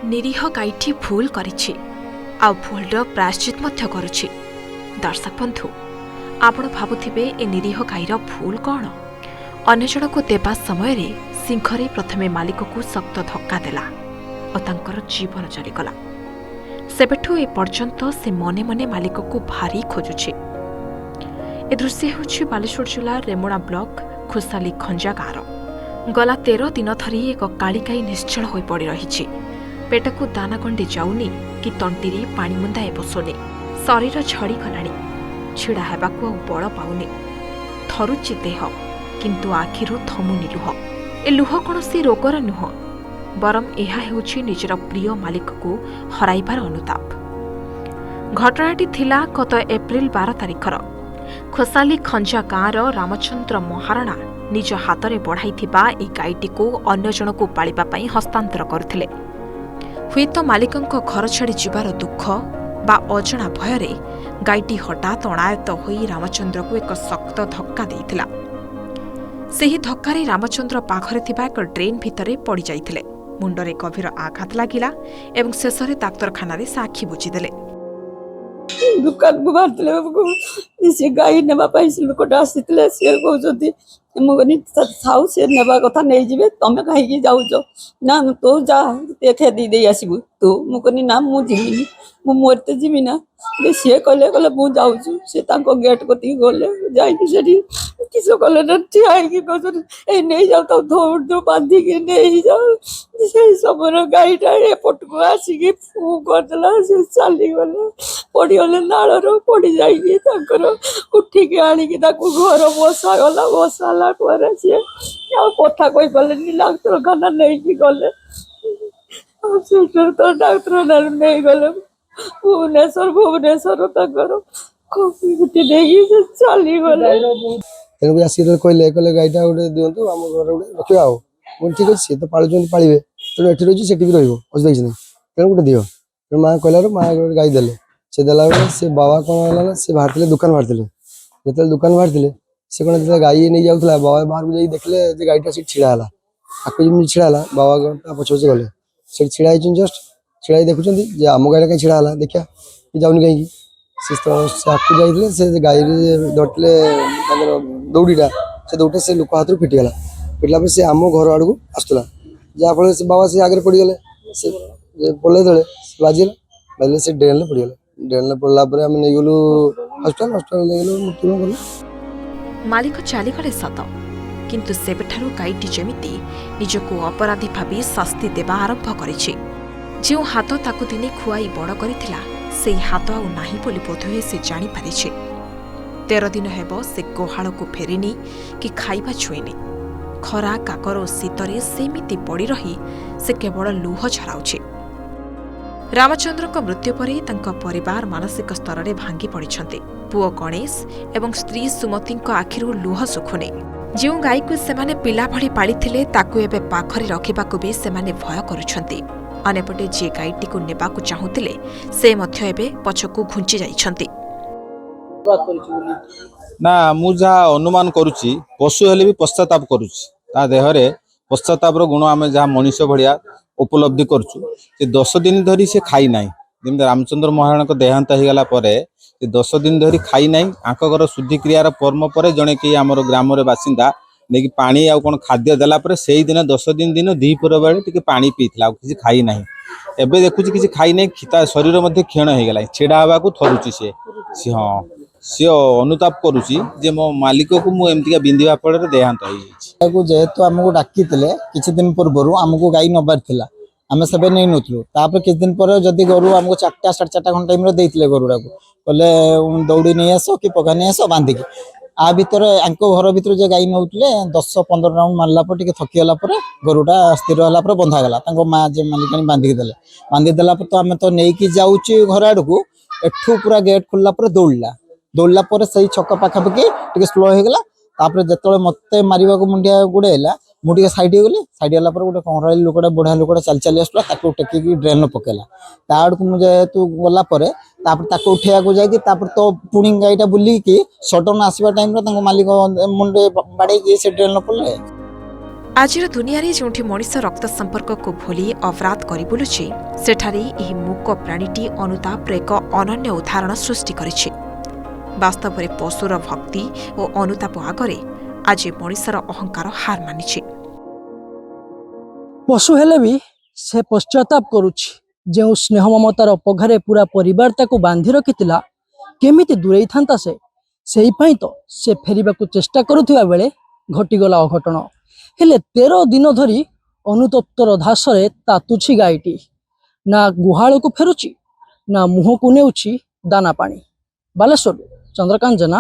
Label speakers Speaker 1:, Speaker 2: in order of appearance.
Speaker 1: निरीह गाईटी भूल करिछि आ भूलर प्रायश्चित मध्य करुछि। दर्शक बंधु, आपण भाबुथिबे ए निरीह गाईर भूल कौन? अन्य जनकु देबा समय रे सिंहरे प्रथमे मालिक को शक्त धक्का देला और तांकर जीवन चलीगला। सेबेठु ए पर्यंत से मने मने मालिक को भारी खोजुछि। ए दृश्य होछि बालेश्वर जिला रेमुणा ब्लॉक खुसाली खंजा गाँव। गला 13 दिन धरी एक कालिकाई निश्चल होई पड़ी रहिछि। पेटकू दाना गंडी जाउनी कि तंटीरे पानी मुंदाए बसुनी। शरीर झड़ी गलानी, छिड़ा हेबाकू आ बल पाउनी। थरुछि देह, किंतु आखिरु थमुनी लुह। ए लुह कौनसी रोगर नुह, बरम एहा हेउछि निजर प्रिय मालिक को हराइबार अनुताप। घटनाटी थिला गत एप्रिल 12 तारिखर। खोसाली खंजा गाँवर रामचंद्र महाराणा निज हाथ में बढ़ाई ए गाईटी को अन्य जन को पालिबा पई हस्तांतर करथिले। हुएत मालिकंक घर छाड़ी जीवार दुख बा अजणा भୟରେ गाईटी हठात अणायत होई रामचंद्र को एक शक्त धक्का देइथिला। सेही धक्कारे रामचंद्र पाखरे थिबा एक ड्रेन भितरे पड़ी जाइथिले। मुंडरे गभीर आघात लागिला एवं शेषरे डाक्तरखाना रे साखी बुझीदेले।
Speaker 2: दुकान को बाहर से गाई नेबा से लोकटा आसीले से कहते मुझे थाऊ से नेबा कथा नहीं जीवे तमें कहीं जाऊच ना तो जा देखे दी आसबू तू मुझे ना मुझे मरते जीवी ना सी कहले कहले मुझे जाऊँ से गेट कती गले जाकि किस कले ठिया कहते नहीं जाऊ तो दौड़ दौड़ बांधिक नहीं जाओ से समय गाईटा एपट को आसिक फू करदेला से चलीगले पड़गले नाड़ पड़ जा उठिक आणिक घर बसागला बसाला सी कथा कही पारे डाक्तरखाना नहीं गले तो डाक्तरखाना नहीं गले भुवनेश्वर भुवनेश्वर चली गले
Speaker 3: कहले कहले गाईटा गोटे दिंतु आम घर गोटे रखा आओ ठीक अच्छे सी तो पालुच्च पाले तेणु एटी रही से भी रही नहीं तेणु गोटे दिव तेणु माँ कहला माँ गोटे गाई देले से देला से बाबा कौन है ना से बाहर दुकान बाहर जो दुकान बाहर से कौन गाई नहीं जाऊला बाबा बाहर को देखले गाईटा से छिड़ा है आपको जमी छिड़ा है बाबा पछ पचे गले से छिड़ा जस्ट छिड़ा देखुं आम गाईटा कहीं छिड़ा है देखा जाऊनी कहीं आपको जाइए से गाई धरते दौड़ीटा से दौड़े से लोक हाथ फिटिगला फिटला से आम घर आड़ को आसला जहाँफल से बाबा से आगे पड़गले से पड़े तले बाजिला बाजिले से ड्रेन पड़गले ड्रेन पड़ला आम नहीं गलु हस्पिटाल हस्पिटाल नहीं गलु मृत्यु गलु।
Speaker 1: मालिक चलीगले सत, किंतु सेबेठारु गाईटी जेमिति निजको अपराधी भाबी शास्ति देवा आरंभ करिछि। जो हाथ ताकु दिने खुआई बड़ करिथिला से हाथ आउ नाही बोली बोधहुए से जानी पारिछि। 13 दिन हेब से गोहाल को फेरिनी कि खाइबा छुईनी। खरा काकर और शीतरे सेमिति पड़ी रही से केवल लुह झराउछि। रामचंद्र मृत्यु पर परिवार मानसिक स्तर में भांगी पड़िछन्ति। पुओ गणेश एवं स्त्री सुमती आखिरु लुह सुखुने। जो गाई को सेमाने पिला भली पालिथिले ताकु एबे पाखरे रखिबाकु भी सेमाने भय करुछन्ति। अनेपटे जे गाईटी को नेबाकु चाहुतिले से मध्य एबे पछकु घुंची जाइछन्ति।
Speaker 4: ना मु जहाँ अनुमान करुच्ची पशु हेले भी पश्चाताप करुच्ची ता देहरे पश्चातापर गुण आम जहाँ मनीष भाया उपलब्धि करुचु। 10 दिन धरी से खाई ना जमी रामचंद्र महाराणा को देहांत होगला 10 दिन धरी खाई ना आंकर शुद्धि क्रियार पर्म पर जड़े कि आम ग्राम बासिंदा नहीं पानी आ कौन खाद्य देला से दिन 10 दिन दिन दीपर बेले पानी पीला किसी खाई ना एबे देखुची किसी खाई ना शरीर मध्य क्षीण होगला छेड़ा हवा थरुची सी हाँ सी अनुताप करुची जे मो मालिक को मुझे बिंधा फल देहांत हो
Speaker 5: जेहेतु आमको डाकी किसी दिन पूर्व आमको गाई नबार था आम सब नहीं नुलु किसी दिन पर जदि गोरु आमको 4टा 4:30 घंटा टाइम देते गोरुड़ा को कहले दौड़ी नहीं आस कि पका नहीं आस बांधिकी आ भितर घर भितर जो गाई नौले 10-15 राउंड मारला थकीगला गोरुटा स्थिर है बंधागला माँ जे मालिकानी बांधिदेला तो आम तो नहीं जाऊँ घर आड़ को एठू पूरा गेट खोलला दौड़ला से छक पाखापाखि स्लो होगला जो मत मारे मुंडिया गुड़ेला मुझे साइड हो गली साइड होला गोटे कंराली लोकटा बुढ़ा लोकटा चली चली आसला टेकिकी ड्रेन पकेला आड़ को मुझे तू गला उठेया को जाकि तो पुणी गाईटा बुलिकी सडन आसवा टाइम मालिक मुंडे बाड़े से ड्रेन पड़े।
Speaker 1: ଆଜିର ଦୁନିଆରେ ଯେଉଁଠି ମଣିଷ ରକ୍ତ ସମ୍ପର୍କକୁ ଭୁଲି ଅପରାଧ କରି ବୁଲୁଛି ସେଠାରେ ଏହି ମୂକ ପ୍ରାଣୀଟି ଅନୁତାପର ଏକ ଅନନ୍ୟ ଉଦାହରଣ ସୃଷ୍ଟି କରିଛି। ବାସ୍ତବରେ ପଶୁର ଭକ୍ତି ଓ ଅନୁତାପ ଆଗରେ ଆଜି ମଣିଷର ଅହଙ୍କାର ହାର ମାନିଛି।
Speaker 6: ପଶୁ ହେଲେ ବି ସେ ପଶ୍ଚାତାପ କରୁଛି। ଯେଉଁ ସ୍ନେହ ମମତାର ପଘାରେ ପୁରା ପରିବାର ତାକୁ ବାନ୍ଧି ରଖିଥିଲା, କେମିତି ଦୂରେଇଥାନ୍ତା ସେ? ସେଇପାଇଁ ତ ସେ ଫେରିବାକୁ ଚେଷ୍ଟା କରୁଥିବା ବେଳେ ଘଟିଗଲା ଅଘଟଣ। ହେଲେ 13 ଦିନ ଧରି ଅନୁତପ୍ତର ଧାସରେ ତାତୁଛି ଗାଈଟି। ନା ଗୁହାଳକୁ ଫେରୁଛି, ନା ମୁହଁକୁ ନେଉଛି ଦାନା ପାଣି। ବାଲେଶ୍ୱରରୁ ଚନ୍ଦ୍ରକାନ୍ତ ଜେନା।